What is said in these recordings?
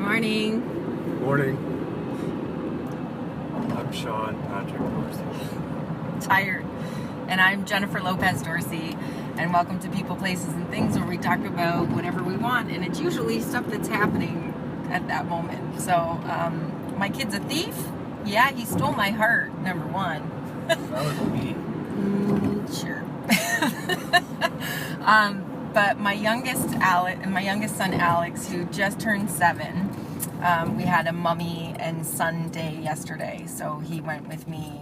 Morning. Morning. I'm Sean Patrick Dorsey. Tired. And I'm Jennifer Lopes Dorsey. And welcome to People, Places, and Things, where we talk about whatever we want. And it's usually stuff that's happening at that moment. So, my kid's a thief. Yeah, he stole my heart, number one. That was me. Sure. But my youngest son Alex, who just turned 7, we had a mummy and son day yesterday. So he went with me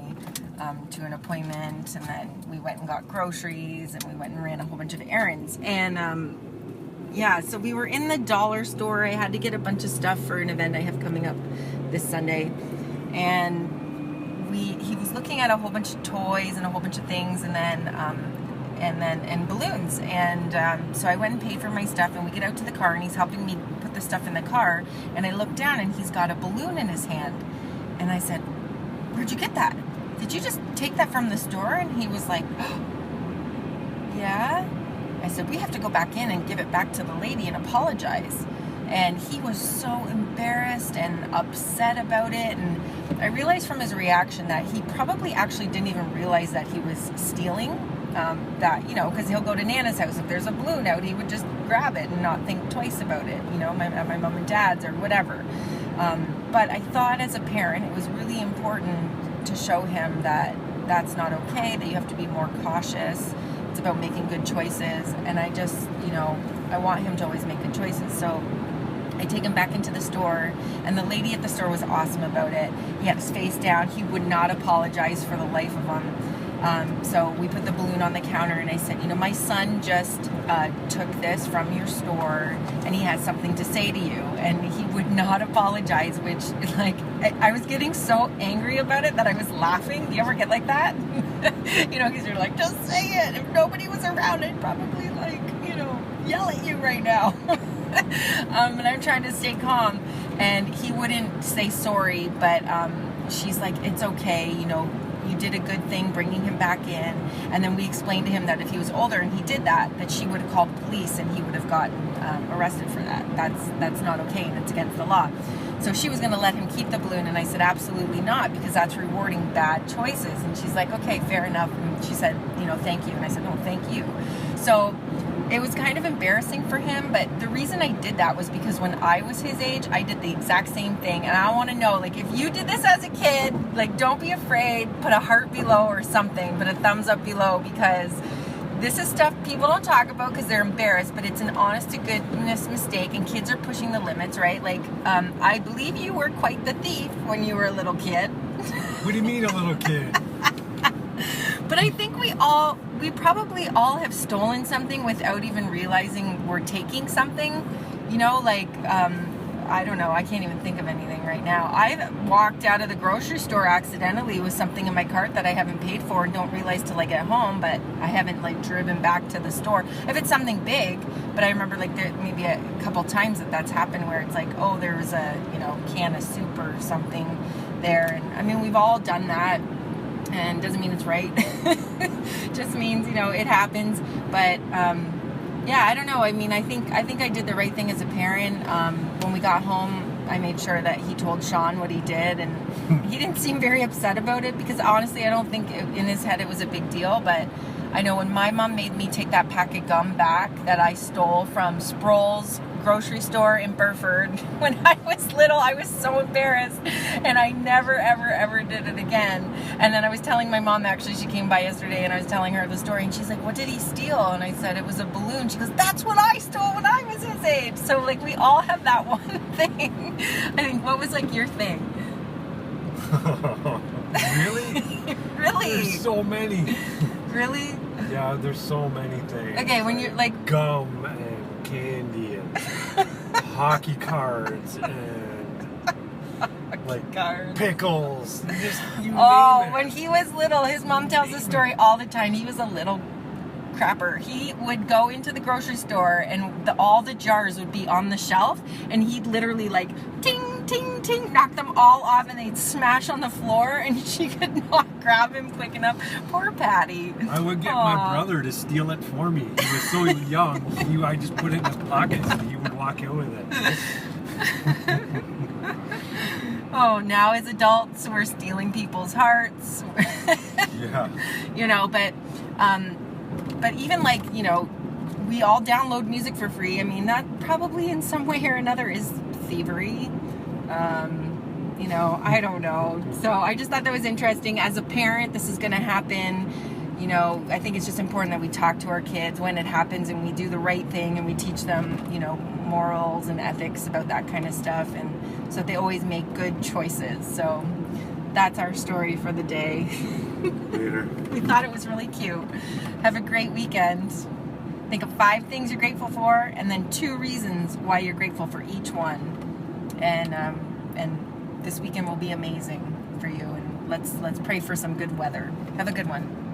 to an appointment, and then we went and got groceries, and we went and ran a whole bunch of errands. And so we were in the dollar store. I had to get a bunch of stuff for an event I have coming up this Sunday, and he was looking at a whole bunch of toys and a whole bunch of things, and balloons. And so I went and paid for my stuff, and we get out to the car, and he's helping me put the stuff in the car. And I look down, and he's got a balloon in his hand. And I said, "Where'd you get that? Did you just take that from the store?" And he was like, "Oh, yeah." I said, "We have to go back in and give it back to the lady and apologize." And he was so embarrassed and upset about it. And I realized from his reaction that he probably actually didn't even realize that he was stealing. Because he'll go to Nana's house. If there's a balloon out, he would just grab it and not think twice about it, at my mom and dad's or whatever. But I thought as a parent, it was really important to show him that that's not okay, that you have to be more cautious. It's about making good choices. And I just, I want him to always make good choices. So I take him back into the store, and the lady at the store was awesome about it. He had his face down. He would not apologize for the life of him. So we put the balloon on the counter, and I said, my son just took this from your store, and he has something to say to you. And he would not apologize, which, I was getting so angry about it that I was laughing. Do you ever get like that? Because you're like, just say it. If nobody was around, I'd probably, yell at you right now. And I'm trying to stay calm. And he wouldn't say sorry, but she's like, it's okay, you did a good thing bringing him back in. And then we explained to him that if he was older and he did that she would have called police and he would have gotten arrested for that. That's not okay, and it's against the law. So she was going to let him keep the balloon, and I said absolutely not, because that's rewarding bad choices. And she's like, okay, fair enough. And she said, thank you. And I said, no, thank you. So it was kind of embarrassing for him, but the reason I did that was because when I was his age, I did the exact same thing. And I want to know, if you did this as a kid, don't be afraid, put a heart below or something, put a thumbs up below, because this is stuff people don't talk about because they're embarrassed, but it's an honest to goodness mistake, and kids are pushing the limits, right? I believe you were quite the thief when you were a little kid. What do you mean a little kid? But I think we probably all have stolen something without even realizing we're taking something. I don't know. I can't even think of anything right now. I've walked out of the grocery store accidentally with something in my cart that I haven't paid for and don't realize till I get home, but I haven't driven back to the store. If it's something big, but I remember there maybe a couple times that's happened where it's there was a, can of soup or something there. And we've all done that. And doesn't mean it's right. Just means, it happens. But, I don't know. I think I did the right thing as a parent. When we got home, I made sure that he told Sean what he did. And he didn't seem very upset about it, because honestly, I don't think in his head it was a big deal. But I know when my mom made me take that pack of gum back that I stole from Sproul's grocery store in Burford when I was little, I was so embarrassed, and I never ever ever did it again. And then I was telling my mom, actually, she came by yesterday, and I was telling her the story, and she's like, what did he steal? And I said it was a balloon. She goes, that's what I stole when I was his age. So we all have that one thing. I think, what was your thing? Really? Really? There's so many. Really? Yeah, there's so many things. Okay, when you're gum and candy and hockey cards and pickles. Just you name it. When he was little, his mom tells the story all the time. He was a little crapper. He would go into the grocery store, and all the jars would be on the shelf, and he'd literally ting, ting, ting, knock them all off, and they'd smash on the floor, and she could not grab him quick enough. Poor Patty. I would get my brother to steal it for me. He was so young. I just put it in his pocket, and he would walk out with it. Oh, now as adults, we're stealing people's hearts. Yeah. You know, but even like, you know, we all download music for free. I mean, that probably in some way or another is thievery. You know, I don't know. So I just thought that was interesting. As a parent, this is going to happen. You know, I think it's just important that we talk to our kids when it happens and we do the right thing and we teach them, you know, morals and ethics about that kind of stuff, and so that they always make good choices. So that's our story for the day. Later. We thought it was really cute. Have a great weekend. Think of 5 things you're grateful for, and then 2 reasons why you're grateful for each one. And this weekend will be amazing for you. And let's pray for some good weather. Have a good one.